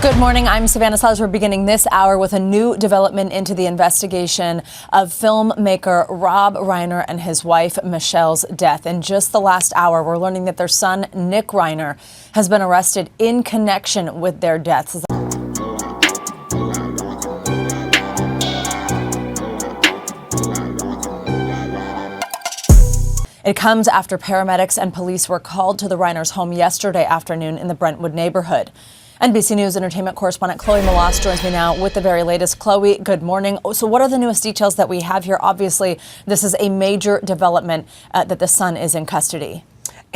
Good morning. I'm Savannah Sales. We're beginning this hour with a new development into the investigation of filmmaker Rob Reiner and his wife Michelle's death. In just the last hour, we're learning that their son, Nick Reiner, has been arrested in connection with their deaths. It comes after paramedics and police were called to the Reiners' home yesterday afternoon in the Brentwood neighborhood. NBC News entertainment correspondent Chloe Malas joins me now with the very latest. Chloe, good morning. So what are the newest details that we have here? Obviously, this is a major development that the son is in custody.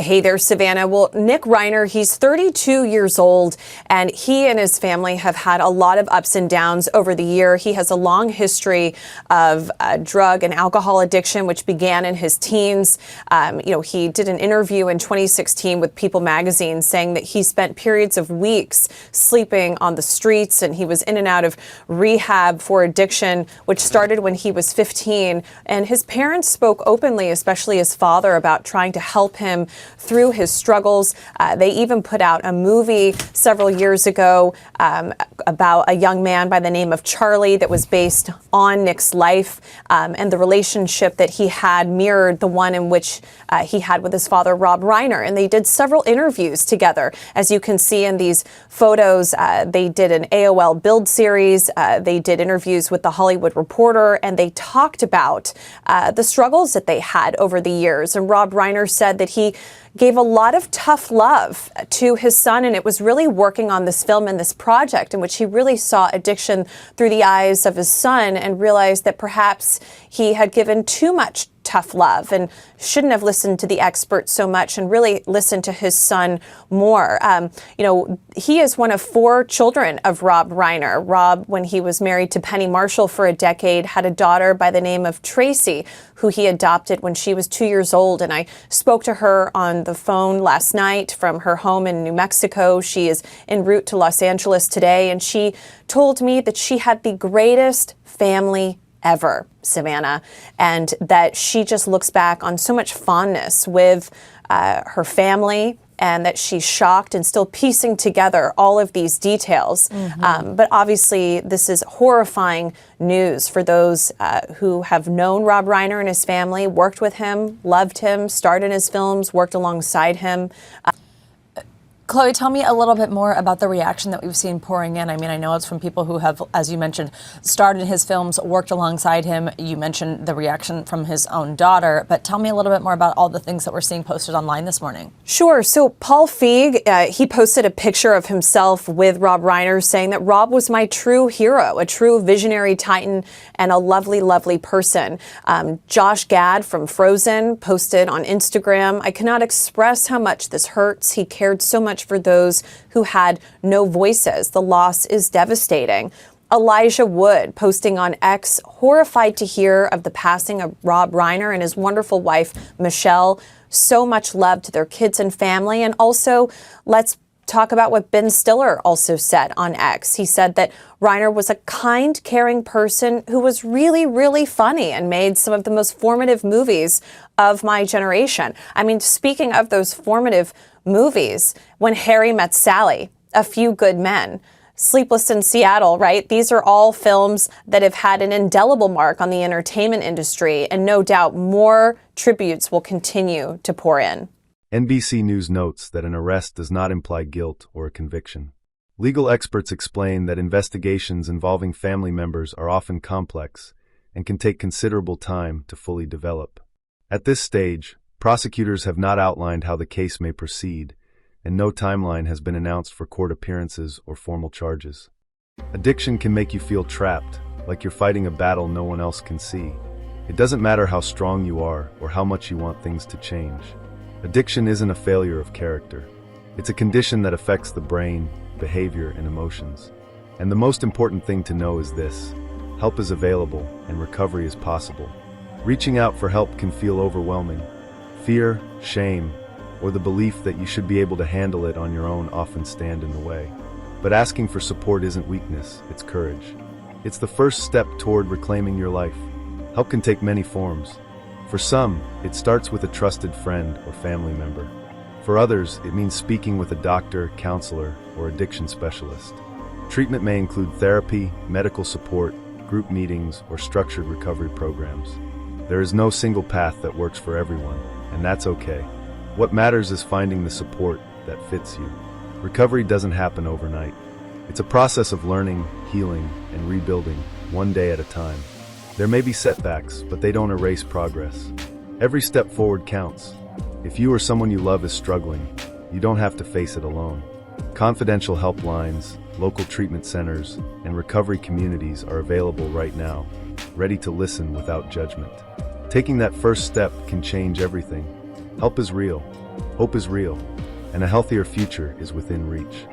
Hey there, Savannah. Well, Nick Reiner, he's 32 years old, and he and his family have had a lot of ups and downs over the year. He has a long history of drug and alcohol addiction, which began in his teens. He did an interview in 2016 with People magazine saying that he spent periods of weeks sleeping on the streets, and he was in and out of rehab for addiction, which started when he was 15. And his parents spoke openly, especially his father, about trying to help him through his struggles. They even put out a movie several years ago about a young man by the name of Charlie that was based on Nick's life, and the relationship that he had mirrored the one in which he had with his father, Rob Reiner. And they did several interviews together. As you can see in these photos, they did an AOL Build series. They did interviews with The Hollywood Reporter, and they talked about the struggles that they had over the years. And Rob Reiner said that he gave a lot of tough love to his son, and it was really working on this film and this project in which he really saw addiction through the eyes of his son and realized that perhaps he had given too much tough love and shouldn't have listened to the experts so much and really listened to his son more. He is one of 4 children of Rob Reiner. Rob, when he was married to Penny Marshall for a decade, had a daughter by the name of Tracy, who he adopted when she was 2 years old. And I spoke to her on the phone last night from her home in New Mexico. She is en route to Los Angeles today, and she told me that she had the greatest family ever, Savannah, and that she just looks back on so much fondness with her family, and that she's shocked and still piecing together all of these details. But obviously, this is horrifying news for those who have known Rob Reiner and his family, worked with him, loved him, starred in his films, worked alongside him. Chloe, tell me a little bit more about the reaction that we've seen pouring in. I mean, I know it's from people who have, as you mentioned, starred in his films, worked alongside him. You mentioned the reaction from his own daughter, but tell me a little bit more about all the things that we're seeing posted online this morning. Sure. So Paul Feig, he posted a picture of himself with Rob Reiner saying that Rob was my true hero, a true visionary titan, and a lovely, lovely person. Josh Gad from Frozen posted on Instagram, "I cannot express how much this hurts. He cared so much for those who had no voices. The loss is devastating." Elijah Wood posting on X, horrified to hear of the passing of Rob Reiner and his wonderful wife, Michelle. So much love to their kids and family. And also, let's talk about what Ben Stiller also said on X. He said that Reiner was a kind, caring person who was really, really funny and made some of the most formative movies of my generation. I mean, speaking of those formative movies, When Harry Met Sally, A Few Good Men, Sleepless in Seattle, right? These are all films that have had an indelible mark on the entertainment industry, and no doubt more tributes will continue to pour in. NBC News notes that an arrest does not imply guilt or a conviction. Legal experts explain that investigations involving family members are often complex and can take considerable time to fully develop. At this stage, prosecutors have not outlined how the case may proceed, and no timeline has been announced for court appearances or formal charges. Addiction can make you feel trapped, like you're fighting a battle no one else can see. It doesn't matter how strong you are or how much you want things to change. Addiction isn't a failure of character. It's a condition that affects the brain, behavior, and emotions. And the most important thing to know is this: help is available and recovery is possible. Reaching out for help can feel overwhelming. Fear, shame, or the belief that you should be able to handle it on your own often stand in the way. But asking for support isn't weakness, it's courage. It's the first step toward reclaiming your life. Help can take many forms. For some, it starts with a trusted friend or family member. For others, it means speaking with a doctor, counselor, or addiction specialist. Treatment may include therapy, medical support, group meetings, or structured recovery programs. There is no single path that works for everyone, and that's okay. What matters is finding the support that fits you. Recovery doesn't happen overnight. It's a process of learning, healing, and rebuilding, one day at a time. There may be setbacks, but they don't erase progress. Every step forward counts. If you or someone you love is struggling, you don't have to face it alone. Confidential helplines, local treatment centers, and recovery communities are available right now, ready to listen without judgment. Taking that first step can change everything. Help is real, hope is real, and a healthier future is within reach.